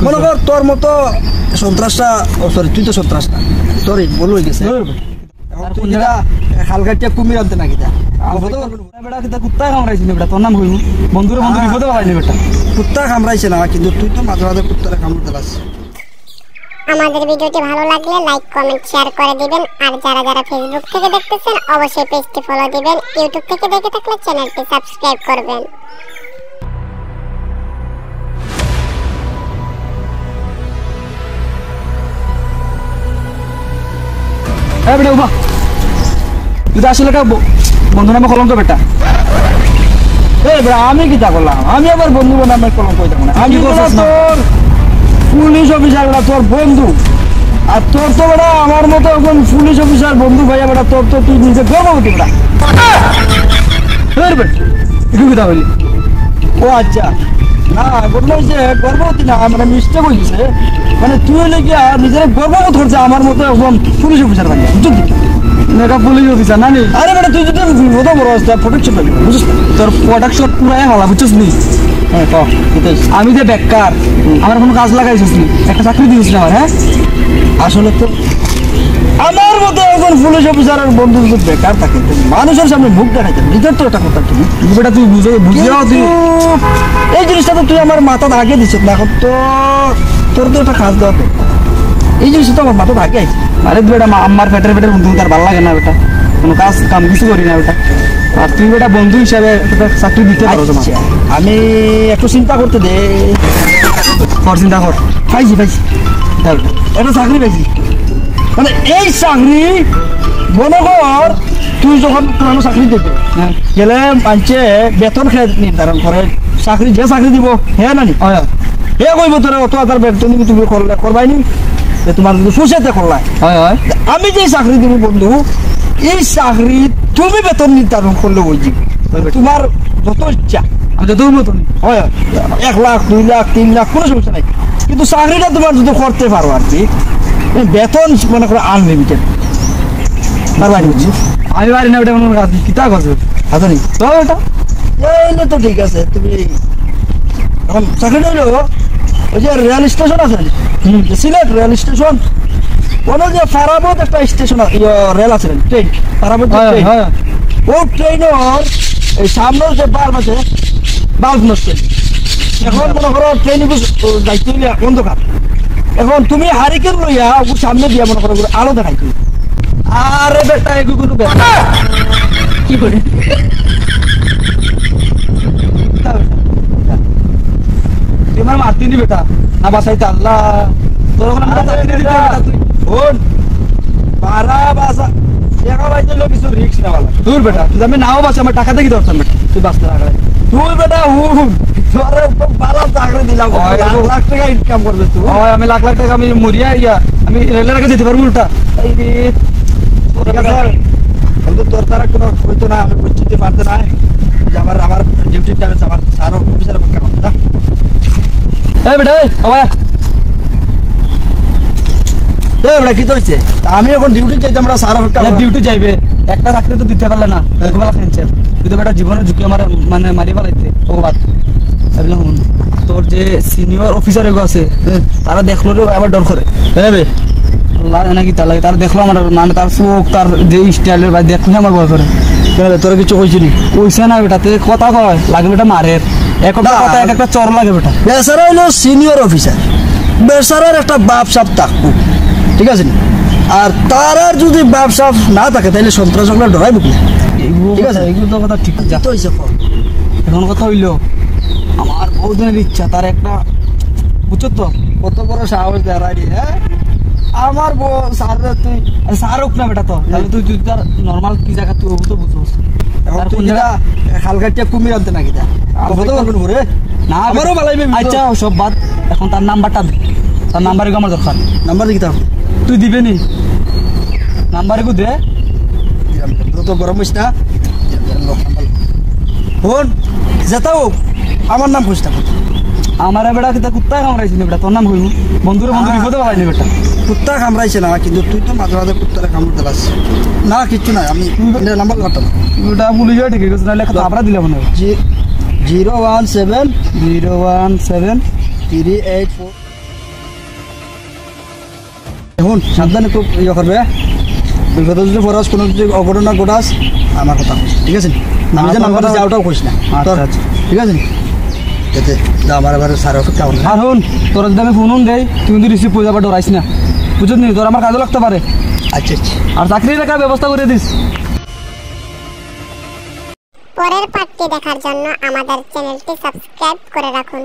মনে কর তোর মতো সন্ত্রাসটা সরি তুই তো সন্ত্রাস না সরি ভুল হয়ে গেছে তুই যেটা খালঘাটিয়া কুমির আনতে নাকি কুত্তা কামড়াইছিল বেটা তোর নাম হইব বন্ধুরে বন্ধু বিপদে পাইনি বেটা কুত্তা কামড়াইছে না কিন্তু তুই তো মাঝে মাঝে কুত্তারে কামড় দিলাস। আমাদের ভিডিওটি ভালো লাগলে লাইক কমেন্ট শেয়ার করে দিবেন আর যারা যারা ফেসবুক থেকে দেখতেছেন অবশ্যই পেজটি ফলো দিবেন ইউটিউব থেকে দেখে থাকলে চ্যানেলটি সাবস্ক্রাইব করবেন। হ্যাঁ বেটা উঠা তুই আসলে বন্ধু নামে কলঙ্ক বেটা আমি কি তা করলাম আমি আবার বন্ধু নামে কলঙ্ক আমি তোর পুলিশ অফিসার বেটা তোর বন্ধু আর তোর তো বেটা আমার মতো এখন পুলিশ অফিসার বন্ধু ভাইয়া বেটা তোর তো তুই নিজে গর্ভবতী বেটা একটু কথা বলি ও আচ্ছা না বললো যে গর্ভবতী না মানে মিস্টেক হয়েছে মানে তুই হলে কি নিজের গর্ভবতী হচ্ছে আমার মতো এখন পুলিশ অফিসার ভাইয়া বুঝলি এটা পুলিশ অফিসার না নেই আরে বেটা তুই যদি কত বড় অবস্থা প্রোটেকশন পাবি বুঝছিস তোর প্রোডাকশন পুরাই হালা বুঝছিস নি হ্যাঁ তো আমি যে বেকার আমার কোনো কাজ লাগাইছিস নি একটা চাকরি দিয়েছিস না আমার হ্যাঁ আসলে তো আমার মতো এখন পুলিশ অফিসারের বন্ধু যদি বেকার থাকে মানুষের সামনে মুখ দেখাইতে নিজের তো এটা কথা তুমি বেটা তুই বুঝিয়াও তুই এই জিনিসটা তো তুই আমার মাথা আগে দিচ্ছ না এখন তো তোর তো একটা কাজ দেওয়া এই জিনিসটা তো আমার মাথা আগে আইছে আরে বেটা আমার পেটের বন্ধু তার ভালো লাগে না বেটা কোনো কাজ কাম কিছু করি না বেটা আর তুই বেটা বন্ধু হিসাবে চাকরি দিতে পারো তোমার আমি একটু চিন্তা করতে দে কর চিন্তা কর পাইছি একটা চাকরি পাইছি মানে এই চাকরি মনে কর তুই যখন কোনো চাকরি দেবে গেলে মানছে বেতন খেয়ে নির্ধারণ করে চাকরি যে চাকরি দিব হ্যাঁ নানি হে কইব তোর অত হাজার বেতন দিবি তুমি করলে করবাই নি তোমার যদি সুসেতে করলাই আমি যে চাকরি দিব বন্ধু এই চাকরি তুমি বেতন নির্ধারণ করলে বুঝি তোমার যত ইচ্ছা আমি যত মতন হয় 1 লাখ 2 লাখ 3 লাখ কোনো সমস্যা নাই কিন্তু চাকরিটা তোমার যদি করতে পারো আর কি বেতন মনে করো আনলিমিটেড পারবাই বুঝছি আমি পারি না ওটা কোনো কাজ কিতা কাজ হাতে নি তো এটা এই তো ঠিক আছে তুমি এখন চাকরিটা হলো ওই যে রেল স্টেশন আছে সিলেট রেল স্টেশন কোনো যে ফারাবত একটা স্টেশন রেল আছে ট্রেন ফারাবত ট্রেন ও ট্রেনের এই সামনের যে বাল্ব আছে বাল্ব নষ্ট এখন মনে করো ট্রেন যাইতে হইলে অন্ধকার এখন তুমি হারিকেন লইয়া ওর সামনে দিয়া মনে করো আলো দেখাই তুমি আরে বেটা এগুলো বেটা কি করে তোমার মারতি নি বেটা না বাসাইতে আল্লাহ তোর ওখানে আমরা চাকরি দিতে বেটা তুই ওন বারা বাসা একা বাইতে লোক কিছু রিস্ক নেওয়ালা দূর বেটা তুই আমি নাও বাসে আমার টাকা দেখি দরকার বেটা তুই বাসতে লাগা তুই বেটা তোরে তো বালা চাকরি দিলাম লাখ টাকা ইনকাম করবে তুই আমি লাখ টাকা আমি মরিয়া আমি রেলের আগে যেতে পারবো উল্টা এই রে ঠিক আছে কিন্তু তোর তারা কোনো হইতো না আমি বুঝতে পারতে না যে আমার ডিউটি টাইমে আমার স্যার অফিসার পক্ষে কথা এই বেটা এই বাবা বেটা কি হইছে আমি এখন ডিউটি যাইতে আমরা স্যার ডিউটি যাইবে একটা চাকরি তো দিতে পারলে না গোলা ফেনছে তুই তো বেটা জীবনের ঝুঁকি আমার মানে মারি ফেলাইতে ও বাদ তোর যে সিনিয়র অফিসার এগো আছে তারা দেখলো আবার ডর করে নাকি তার লাগে তারা দেখলো আমার মানে তার চোখ তার যে স্টাইলের বা দেখলে আমার ভয় করে তোরা কিছু কইছিলি কইছে না বেটা তুই কথা কয় লাগে বেটা মারের একটা কথা একটা চর লাগে বেটা বেচারা হইলো সিনিয়র অফিসার বেচারার একটা বাপ সাপ থাকবো ঠিক আছে আর তার আর যদি বাপ সাপ না থাকে তাহলে সন্ত্রাস ডরাইব কি ঠিক আছে এগুলো তো কথা ঠিক আছে এখন কথা হইলো আমার বহুদিনের ইচ্ছা তার একটা বুঝছো তো কত বড় সাহস দেয় হ্যাঁ আমার স্যার তুই স্যার হোক না বেটা তো তাহলে তুই তার নর্মাল কি জায়গা তুই তো বুঝছো খালঘাটিয়া কুমির আনতে নাকি না আমারও ভালো আচ্ছা সব বাদ এখন তার নাম্বারটা দে তার নাম্বার আমার দরকার নাম্বার কি তার তুই দিবে নি নাম্বার দে তো গরম হইস না ফোন যেতাও আমার নাম খুঁজতে আমার বেটা কিতা কুত্তা কামড়াইছিল বেটা তোর নাম কইব বন্ধুরে বন্ধু বিপদে পাইনি বেটা কুত্তা কামড়াইছে না কিন্তু তুই তো মাঝে মাঝে কুত্তারে কামড় দিলাস না কিচ্ছু নাই আমি নাম্বার কাটতাম ওটা ভুলে যাও ঠিক আছে নাহলে কথা আমরা দিলাম না 017 017 384 এখন সাবধানে খুব ইয়ে করবে বিপদে যদি পড়াস কোনো যদি অঘটনা ঘটাস আমার কথা কইস, ঠিক আছে আমি যে নাম্বার যাওয়াটাও কইস না আচ্ছা আচ্ছা ঠিক আছে যাতে আমার আবার স্যার অপেক্ষা করবে আর হন তোর যদি আমি ফোন দেই তুই কিন্তু রিসিভ করে যাবার ডরাইস না বুঝলি নি তোর আমার কাজে লাগতে পারে আচ্ছা আচ্ছা আর চাকরি রাখার ব্যবস্থা করে দিস পরের পার্টটি দেখার জন্য আমাদের চ্যানেলটি সাবস্ক্রাইব করে রাখুন।